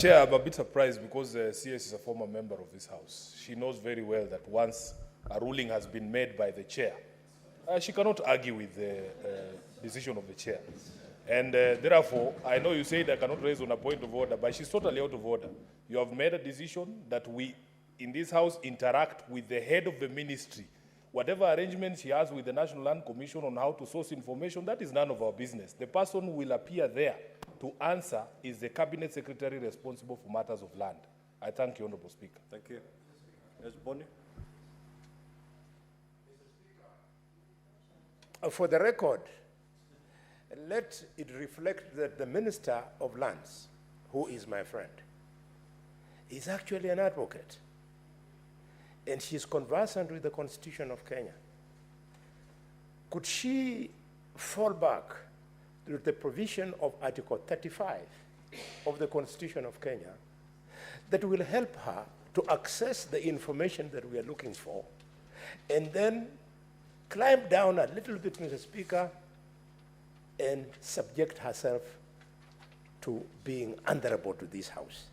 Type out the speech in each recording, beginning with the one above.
Chair, I'm a bit surprised because CS is a former member of this House. She knows very well that once a ruling has been made by the chair, she cannot argue with the decision of the chair. And therefore, I know you said I cannot raise on a point of order, but she's totally out of order. You have made a decision that we, in this House, interact with the head of the ministry. Whatever arrangement she has with the National Land Commission on how to source information, that is none of our business. The person who will appear there to answer is the Cabinet Secretary responsible for matters of land. I thank you, Honourable Speaker. Thank you. Yes, Bonnie. For the record, let it reflect that the Minister of Lands, who is my friend, is actually an advocate. And she's conversant with the Constitution of Kenya. Could she fall back to the provision of Article 35 of the Constitution of Kenya that will help her to access the information that we are looking for, and then climb down a little bit, Mr. Speaker, and subject herself to being answerable to this House?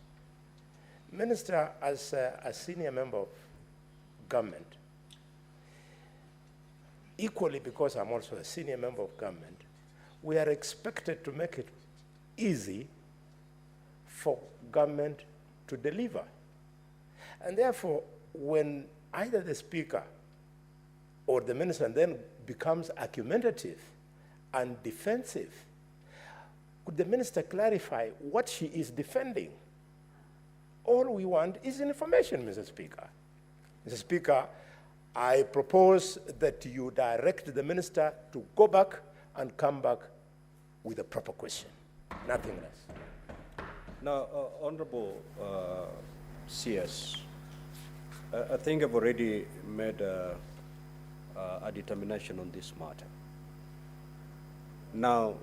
Minister, as a senior member of government, equally because I'm also a senior member of government, we are expected to make it easy for government to deliver. And therefore, when either the Speaker or the Minister then becomes argumentative and defensive, could the Minister clarify what she is defending? All we want is information, Mr. Speaker. Mr. Speaker, I propose that you direct the Minister to go back and come back with a proper question, nothing less. Now, Honourable CS, I think I've already made a determination on this matter. Now,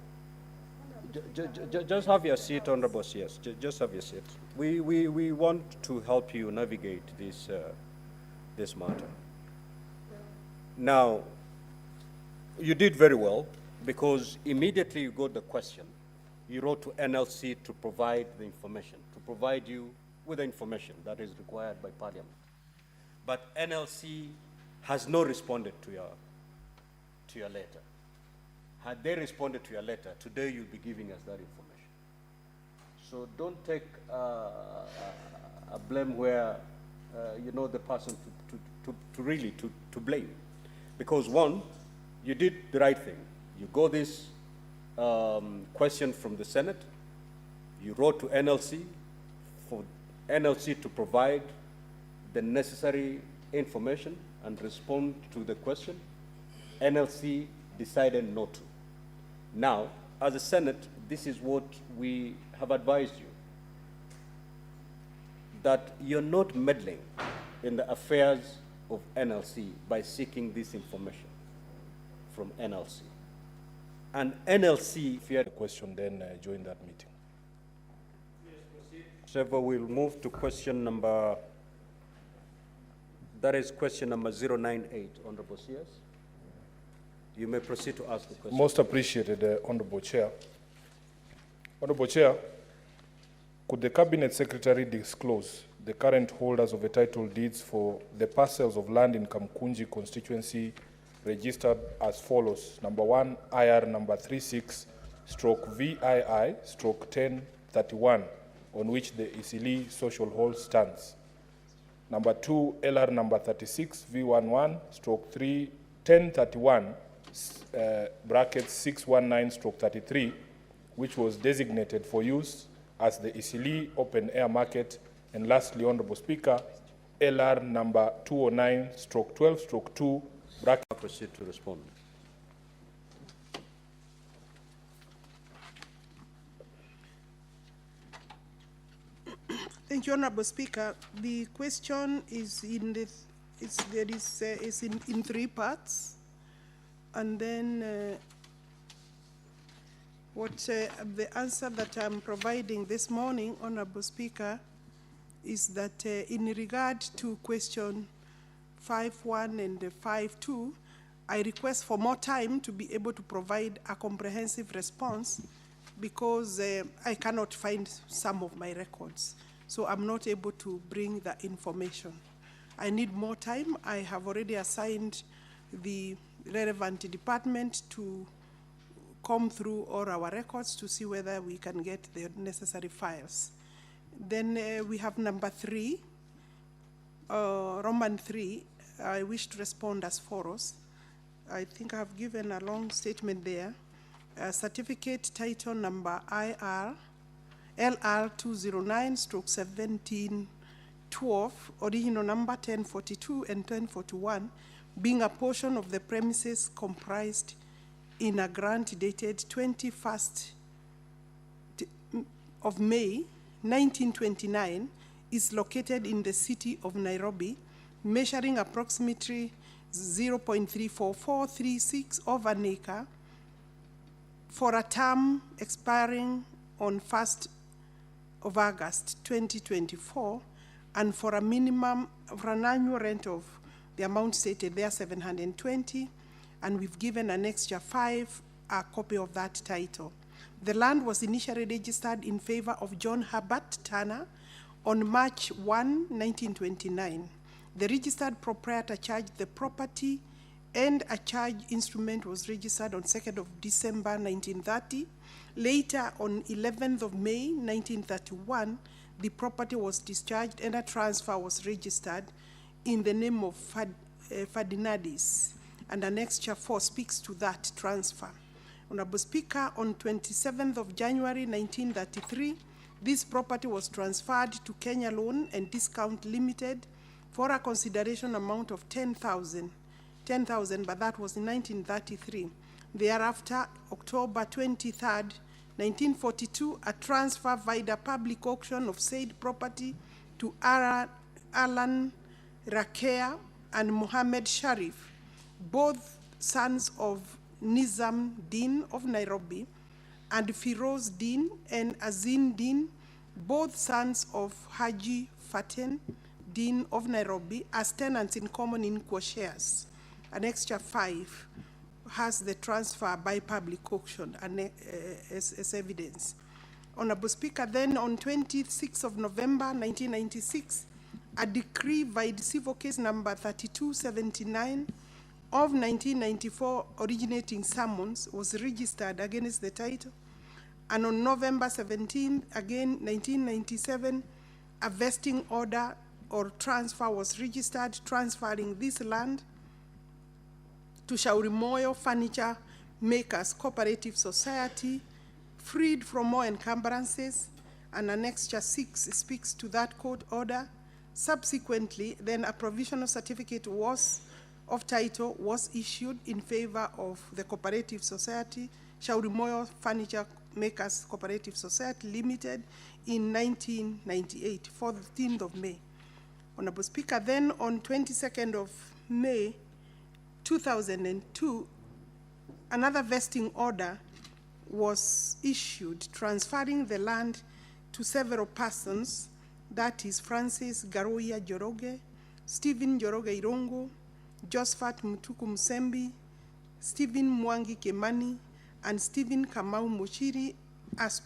just have your seat, Honourable CS. Just have your seat. We want to help you navigate this this matter. Now, you did very well because immediately you got the question. You wrote to NLC to provide the information, to provide you with the information that is required by Parliament. But NLC has not responded to your letter. Had they responded to your letter, today you'll be giving us that information. So don't take a blame where you know the person to really blame. Because one, you did the right thing. You got this question from the Senate. You wrote to NLC for NLC to provide the necessary information and respond to the question. NLC decided not to. Now, as a Senate, this is what we have advised you, that you're not meddling in the affairs of NLC by seeking this information from NLC. And NLC, if you had a question, then join that meeting. Yes, proceed. So we'll move to question number, that is question number 098, Honourable CS. You may proceed to ask the question. Most appreciated, Honourable Chair. Honourable Chair, could the Cabinet Secretary disclose the current holders of the title deeds for the parcels of land in Kamkunji constituency registered as follows? Number 1, IR number 36/VII/1031, on which the Isili Social Hall stands. Number 2, LR number 36/V11/1031, brackets 619/33, which was designated for use as the Isili Open Air Market. And lastly, Honourable Speaker, LR number 209/12/2, bracket. Proceed to respond. Thank you, Honourable Speaker. The question is in three parts, and then the answer that I'm providing this morning, Honourable Speaker, is that in regard to question 5.1 and 5.2, I request for more time to be able to provide a comprehensive response because I cannot find some of my records. So I'm not able to bring the information. I need more time. I have already assigned the relevant department to comb through all our records to see whether we can get the necessary files. Then we have number 3, Roman 3. I wish to respond as follows. I think I have given a long statement there. Certificate title number LR 209/1712, original number 1042 and 1041, being a portion of the premises comprised in a grant dated 21st of May 1929, is located in the city of Nairobi, measuring approximately 0.34436 of an acre, for a term expiring on 1st of August 2024, and for an annual rent of the amount stated there, 720, and we've given an extra 5 a copy of that title. The land was initially registered in favor of John Herbert Turner on March 1, 1929. The registered proprietor charged the property, and a charge instrument was registered on 2nd of December 1930. Later, on 11th of May 1931, the property was discharged and a transfer was registered in the name of Ferdinandis, and an extra 4 speaks to that transfer. Honorable Speaker, on 27th of January 1933, this property was transferred to Kenya Loan and Discount Limited for a consideration amount of 10,000, but that was in 1933. Thereafter, October 23rd, 1942, a transfer via the public auction of said property to Alan Rakea and Mohammed Sharif, both sons of Nizam Din of Nairobi, and Firoz Din and Azin Din, both sons of Haji Faten Din of Nairobi, as tenants in common in equal shares. An extra 5 has the transfer by public auction and as evidence. Honorable Speaker, then on 26th of November 1996, a decree by the civil case number 3279 of 1994 originating summons was registered against the title, and on November 17th, again 1997, a vesting order or transfer was registered transferring this land to Shauri Moyo Furniture Makers Cooperative Society, freed from all encumbrances, and an extra 6 speaks to that court order. Subsequently, then a provisional certificate of title was issued in favor of the cooperative society, Shauri Moyo Furniture Makers Cooperative Society Limited, in 1998, 14th of May. Honorable Speaker, then on 22nd of May 2002, another vesting order was issued transferring the land to several persons, that is Francis Garoya Joroge, Stephen Joroge Irongo, Josephat Mutuku Musembi, Stephen Mwangi Kemani, and Stephen Kamau Mochiri as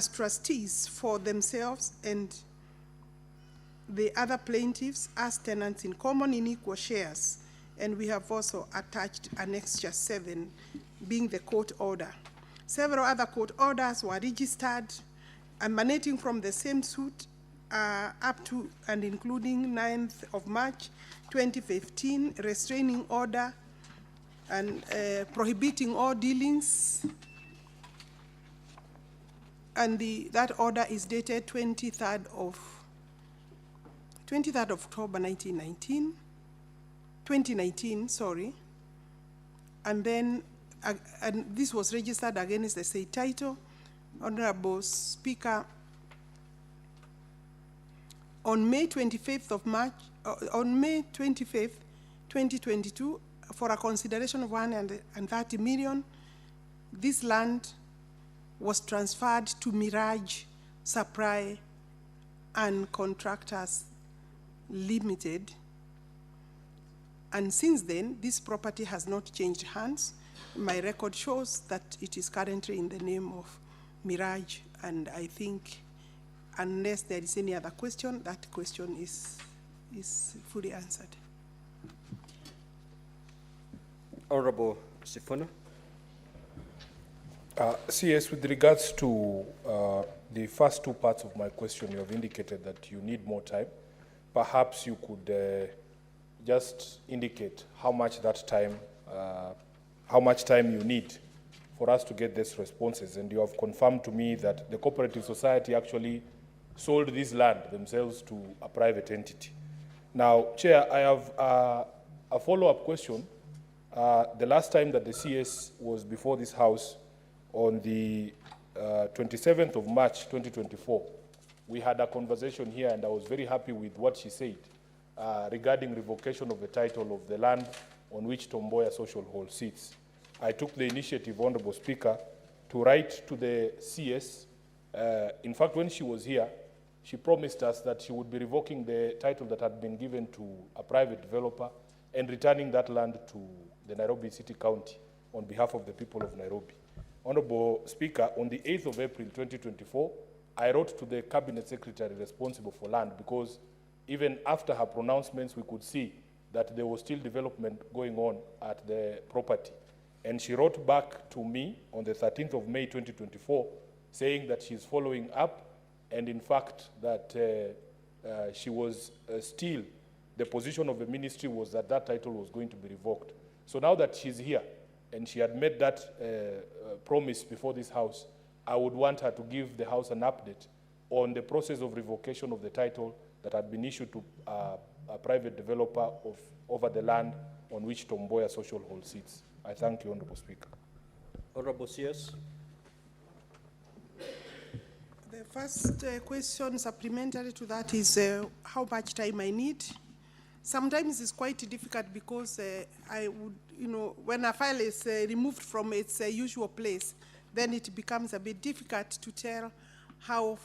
trustees for themselves and the other plaintiffs as tenants in common in equal shares. And we have also attached an extra 7, being the court order. Several other court orders were registered, emanating from the same suit up to and including 9th of March 2015, restraining order and prohibiting all dealings. And that order is dated 23rd of October 2019, sorry. And then, and this was registered against the same title. Honorable Speaker, on May 25th, 2022, for a consideration of 130 million, this land was transferred to Mirage Supply and Contractors Limited. And since then, this property has not changed hands. my record shows that it is currently in the name of Mirage, and I think unless there is any other question, that question is fully answered. Honorable Sifuna. CS, with regards to the first two parts of my question, you have indicated that you need more time. Perhaps you could just indicate how much time you need for us to get these responses. And you have confirmed to me that the cooperative society actually sold this land themselves to a private entity. Now, Chair, I have a follow-up question. The last time that the CS was before this House, on the 27th of March 2024, we had a conversation here, and I was very happy with what she said regarding revocation of the title of the land on which Tomboya Social Hall sits. I took the initiative, Honorable Speaker, to write to the CS. In fact, when she was here, she promised us that she would be revoking the title that had been given to a private developer and returning that land to the Nairobi City County on behalf of the people of Nairobi. Honorable Speaker, on the 8th of April 2024, I wrote to the Cabinet Secretary responsible for land, because even after her pronouncements, we could see that there was still development going on at the property. And she wrote back to me on the 13th of May 2024, saying that she's following up, and in fact that she was still, the position of the ministry was that that title was going to be revoked. So now that she's here, and she had made that promise before this House, I would want her to give the House an update on the process of revocation of the title that had been issued to a private developer over the land on which Tomboya Social Hall sits. I thank you, Honorable Speaker. Honorable CS. The first question supplementary to that is how much time I need. Sometimes it's quite difficult because I would, when a file is removed from its usual place, then it becomes a bit difficult to tell how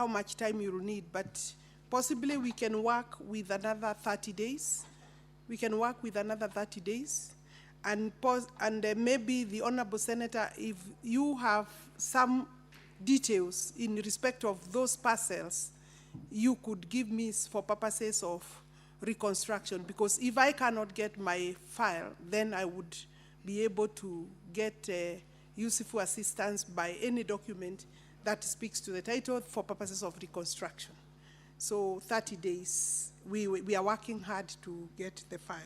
much time you will need. But possibly we can work with another 30 days. We can work with another 30 days. And maybe the Honorable Senator, if you have some details in respect of those parcels, you could give me for purposes of reconstruction, because if I cannot get my file, then I would be able to get useful assistance by any document that speaks to the title for purposes of reconstruction. So 30 days, we are working hard to get the file.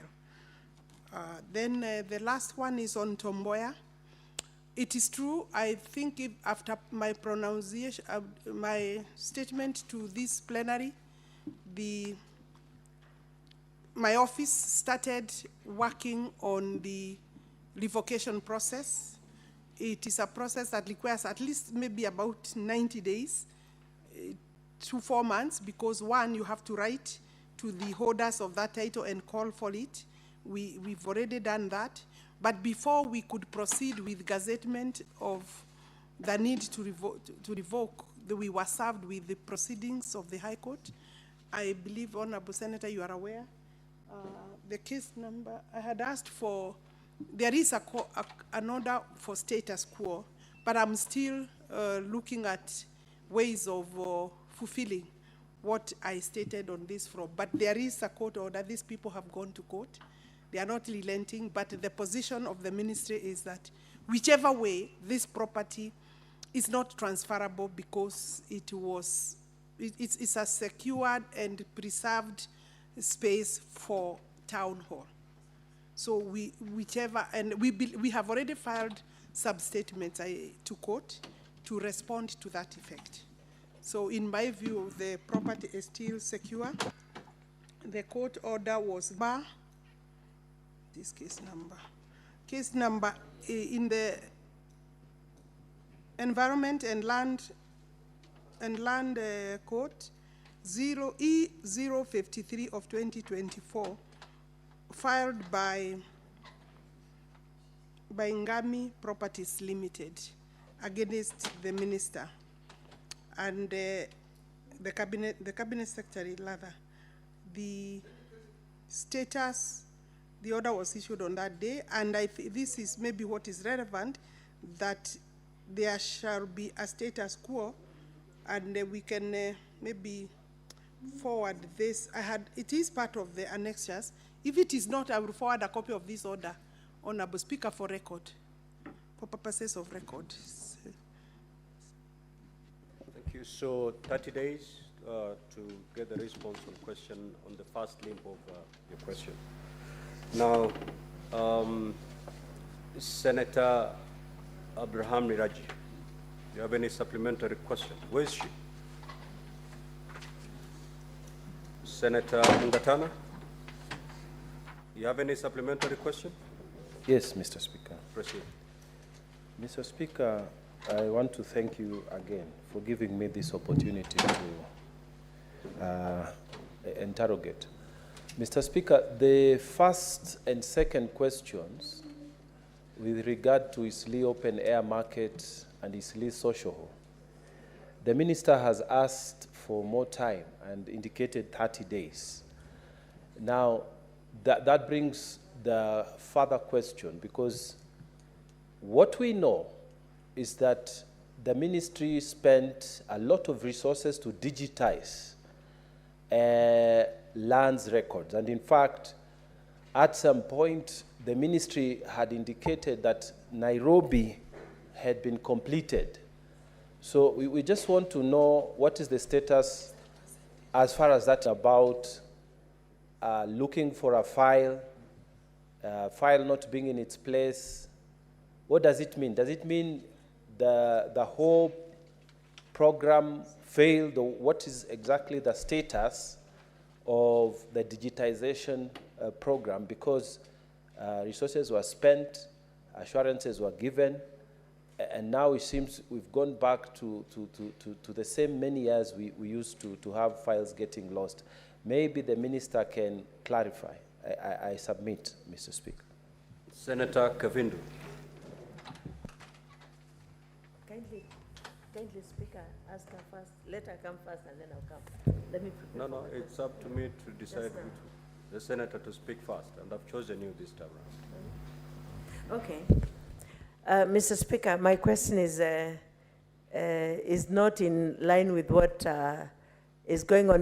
Then the last one is on Tomboya. It is true, I think after my pronunciation, my statement to this plenary, my office started working on the revocation process. It is a process that requires at least maybe about 90 days to 4 months, because one, you have to write to the holders of that title and call for it. We've already done that. But before we could proceed with gazettement of the need to revoke, we were served with the proceedings of the High Court. I believe, Honorable Senator, you are aware. The case number, I had asked for, there is an order for status quo, but I'm still looking at ways of fulfilling what I stated on this floor. But there is a court order. These people have gone to court. They are not relenting, but the position of the ministry is that whichever way, this property is not transferable, because it's a secured and preserved space for town hall. So whichever, and we have already filed sub-statements to court to respond to that effect. So in my view, the property is still secure. The court order was this case number in the Environment and Land Court 0E053 of 2024, filed by Ngami Properties Limited against the minister and the cabinet secretary. The status The order was issued on that day, and this is maybe what is relevant, that there shall be a status quo, and we can maybe forward this. It is part of the annexures. If it is not, I will forward a copy of this order, Honorable Speaker, for record, for purposes of record. Thank you. So 30 days to get the response on the first limb of your question. Now, Senator Abraham Miraji, do you have any supplementary question? Where is she? Senator Mungatana, you have any supplementary question? Yes, Mr. Speaker. Proceed. Mr. Speaker, I want to thank you again for giving me this opportunity to interrogate. Mr. Speaker, the first and second questions with regard to Isli open air market and Isli social hall, the minister has asked for more time and indicated 30 days. Now, that brings the further question, because what we know is that the ministry spent a lot of resources to digitize lands records. And in fact, at some point, the ministry had indicated that Nairobi had been completed. So we just want to know what is the status as far as that about looking for a file not being in its place. What does it mean? Does it mean the whole program failed, or what is exactly the status of the digitization program? Because resources were spent, assurances were given, and now it seems we've gone back to the same many years we used to have files getting lost. Maybe the minister can clarify. I submit, Mr. Speaker. Senator Kavindu. Kindly, Speaker, ask her first. Let her come first, and then I'll come. Let me prepare. No, it's up to me to decide the senator to speak first, and I've chosen you this time around. Okay. Mr. Speaker, my question is not in line with what is going on.